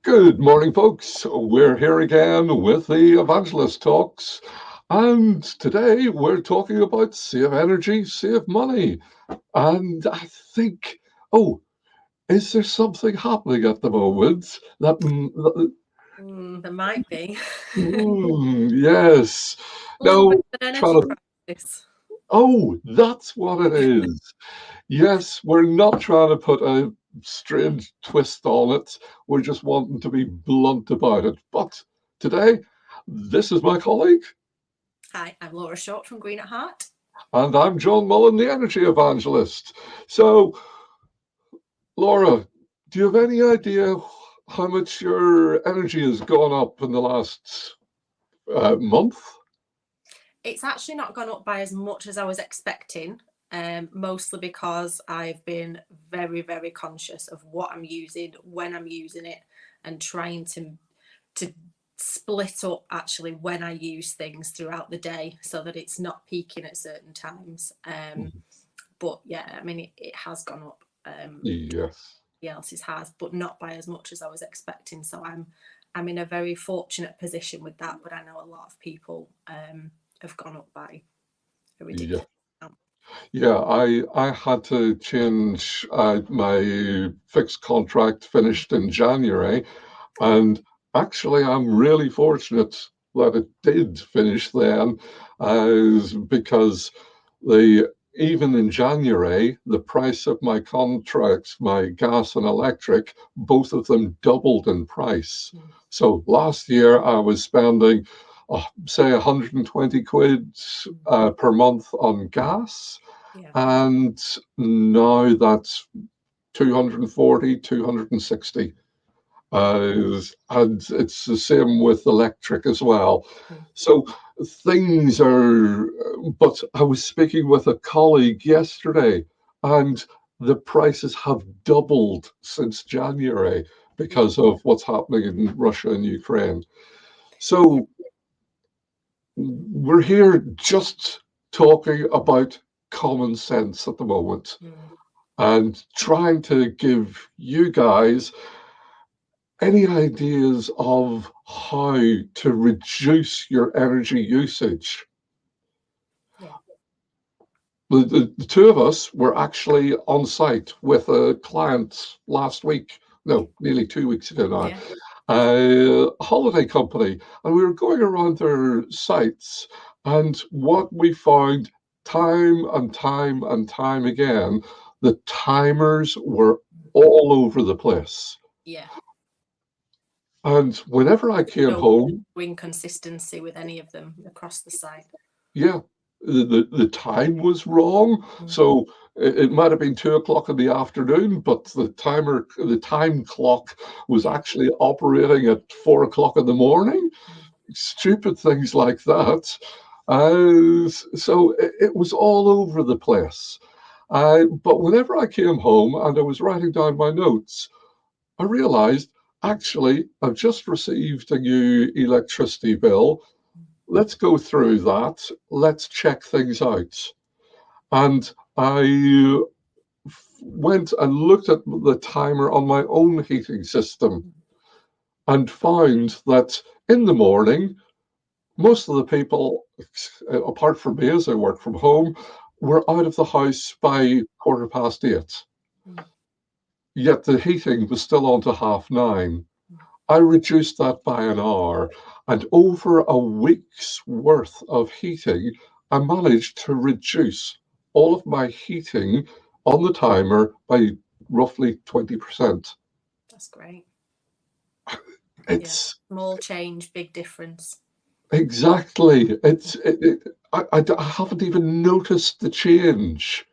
Good morning, folks. We're here again with the Evangelist Talks. And today we're talking about save energy, save money. And I think, oh, is there something happening at the moment There might be. yes. A little Now, bit of an energy trying to, crisis. oh, that's what it is. Yes, we're not trying to put a strange twist on it. We're just wanting to be blunt about it. But today, this is my colleague, Hi, I'm Laura Short from Green at Heart. and I'm John Mullen, the Energy Evangelist. So, Laura, do you have any idea how much your energy has gone up in the last month? It's actually not gone up by as much as I was expecting, mostly because I've been very, very conscious of what I'm using, when I'm using it, and trying to split up actually when I use things throughout the day so that it's not peaking at certain times. But yeah, I mean, it has gone up. Yes. Else's has, but not by as much as I was expecting. So I'm in a very fortunate position with that. But I know a lot of people have gone up by a ridiculous amount. Yeah, I had to change my fixed contract finished in January, and actually I'm really fortunate that it did finish then, because the even in January the price of my contracts, my gas and electric, both of them doubled in price. So last year I was spending, say, 120 quid per month on gas. Yeah. And now that's 240, 260. And it's the same with electric as well. So things are, but I was speaking with a colleague yesterday, and the prices have doubled since January because of what's happening in Russia and Ukraine. So we're here just talking about common sense at the moment and trying to give you guys any ideas of how to reduce your energy usage. Yeah. The two of us were actually on site with a client last week, no, nearly 2 weeks ago now, Yeah. a holiday company, and we were going around their sites, and what we found time and time and time again, the timers were all over the place. Yeah. And whenever I came home, Inconsistency with any of them across the site. yeah, the time was wrong. So it might have been 2 o'clock in the afternoon, but the time clock was actually operating at 4 o'clock in the morning. Stupid things like that. So it was all over the place. But whenever I came home and I was writing down my notes, I realized actually I've just received a new electricity bill. Let's go through that. Let's check things out. And I went and looked at the timer on my own heating system and found that in the morning, most of the people, apart from me as I work from home, were out of the house by 8:15. Yet the heating was still on to 9:30. I reduced that by an hour, and over a week's worth of heating, I managed to reduce all of my heating on the timer by roughly 20%. That's great. It's small change, big difference. exactly. I haven't even noticed the change.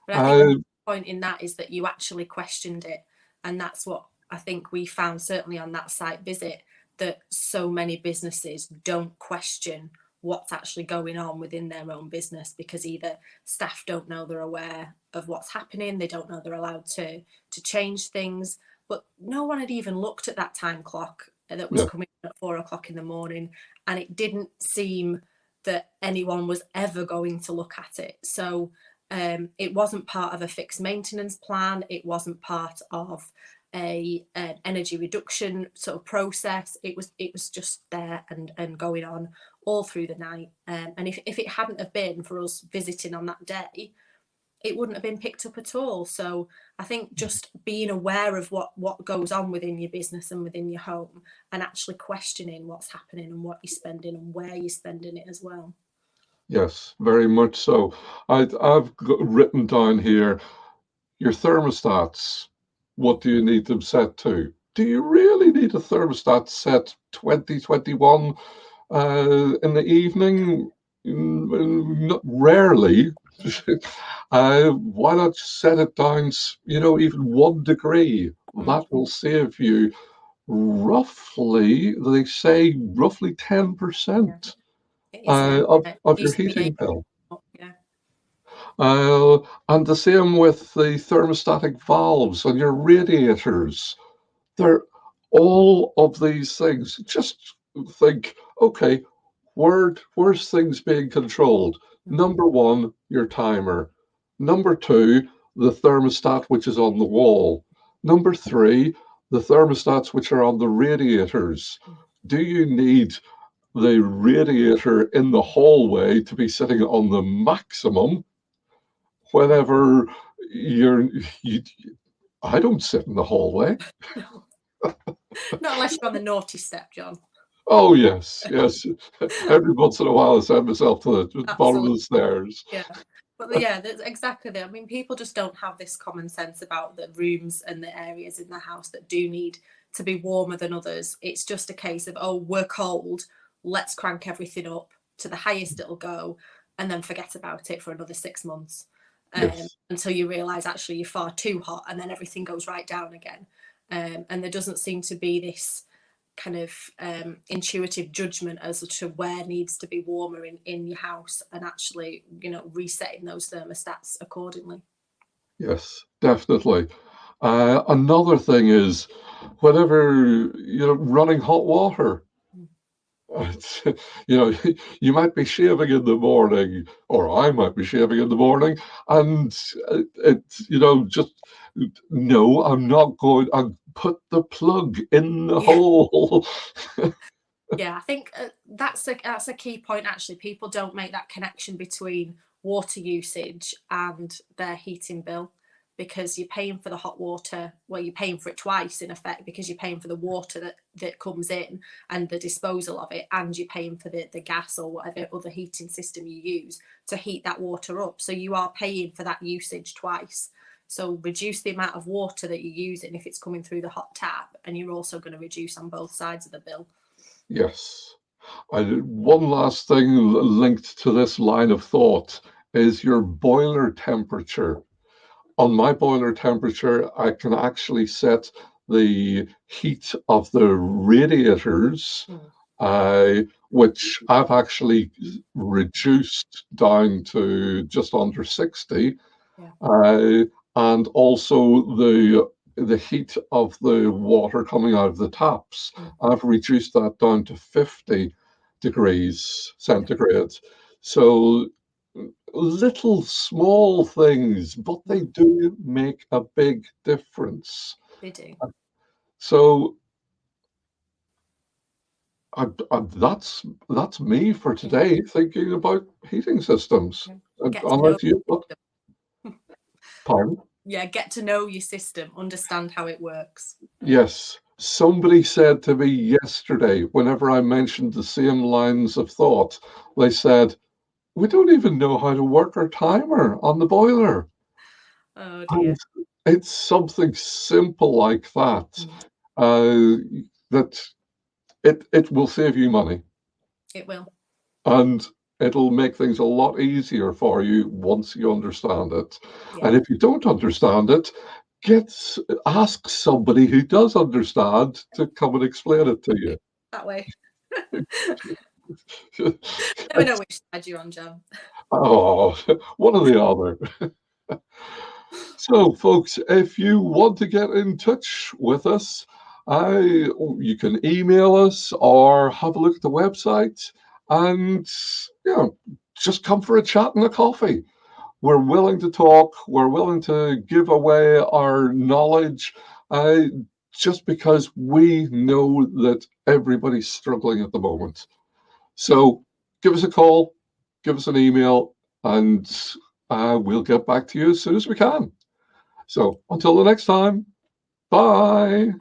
But I think the point in that is that you actually questioned it, and that's what I think we found certainly on that site visit, that so many businesses don't question what's actually going on within their own business, because either staff don't know they're aware of what's happening, they don't know they're allowed to change things, but no one had even looked at that time clock that was coming at 4 o'clock in the morning, and it didn't seem that anyone was ever going to look at it. So it wasn't part of a fixed maintenance plan. It wasn't part of an energy reduction sort of process. It was just there and going on all through the night. And if it hadn't have been for us visiting on that day, it wouldn't have been picked up at all. So I think just being aware of what goes on within your business and within your home, and actually questioning what's happening and what you're spending and where you're spending it as well. Yes, very much so. I've written down here your thermostats. What do you need them set to? Do you really need a thermostat set 2021 in the evening? Not rarely. Why not set it down, even 1 degree? That will save you roughly, they say, roughly 10% It is. of your Used to be heating 8. bill. Yeah. And the same with the thermostatic valves and your radiators. They're all of these things. Just think, okay, where's things being controlled? Number one, your timer. Number two, the thermostat which is on the wall. Number three, the thermostats which are on the radiators. Do you need the radiator in the hallway to be sitting on the maximum whenever you I don't sit in the hallway. Not unless you're on the naughty step, John. Oh yes. Every once in a while I send myself to the bottom of the stairs. Yeah. But yeah, that's exactly that. I mean, people just don't have this common sense about the rooms and the areas in the house that do need to be warmer than others. It's just a case of, oh, we're cold, let's crank everything up to the highest it'll go, and then forget about it for another 6 months, Yes. until you realise actually you're far too hot, and then everything goes right down again. And there doesn't seem to be this kind of intuitive judgment as to where needs to be warmer in your house, and actually, resetting those thermostats accordingly. Yes, definitely. Another thing is whenever running hot water. It's, you might be shaving in the morning, or I might be shaving in the morning, and just no, I'm not going. I'll put the plug in the hole. Yeah, I think that's a key point. Actually, people don't make that connection between water usage and their heating bill, because you're paying for the hot water. Well, you're paying for it twice in effect, because you're paying for the water that comes in and the disposal of it, and you're paying for the gas or whatever other heating system you use to heat that water up. So you are paying for that usage twice. So reduce the amount of water that you're using if it's coming through the hot tap, and you're also going to reduce on both sides of the bill. Yes. One last thing linked to this line of thought is your boiler temperature. On my boiler temperature, I can actually set the heat of the radiators, which I've actually reduced down to just under 60. Yeah. And also the heat of the water coming out of the taps, I've reduced that down to 50 degrees centigrade. So little small things, but they do make a big difference. They do. So that's me for today, thinking about heating systems. Unless you, pardon? Yeah, get to know your system, understand how it works. Yes. Somebody said to me yesterday, whenever I mentioned the same lines of thought, they said, we don't even know how to work our timer on the boiler. Oh dear. And it's something simple like that, that it will save you money. It will. And it'll make things a lot easier for you once you understand it. Yeah. And if you don't understand it, ask somebody who does understand to come and explain it to you. That way. Never know which side you're on, John. Oh, one or the other. So, folks, if you want to get in touch with us, you can email us or have a look at the website, and just come for a chat and a coffee. We're willing to talk. We're willing to give away our knowledge, just because we know that everybody's struggling at the moment. So give us a call, give us an email, and we'll get back to you as soon as we can. So until the next time, bye.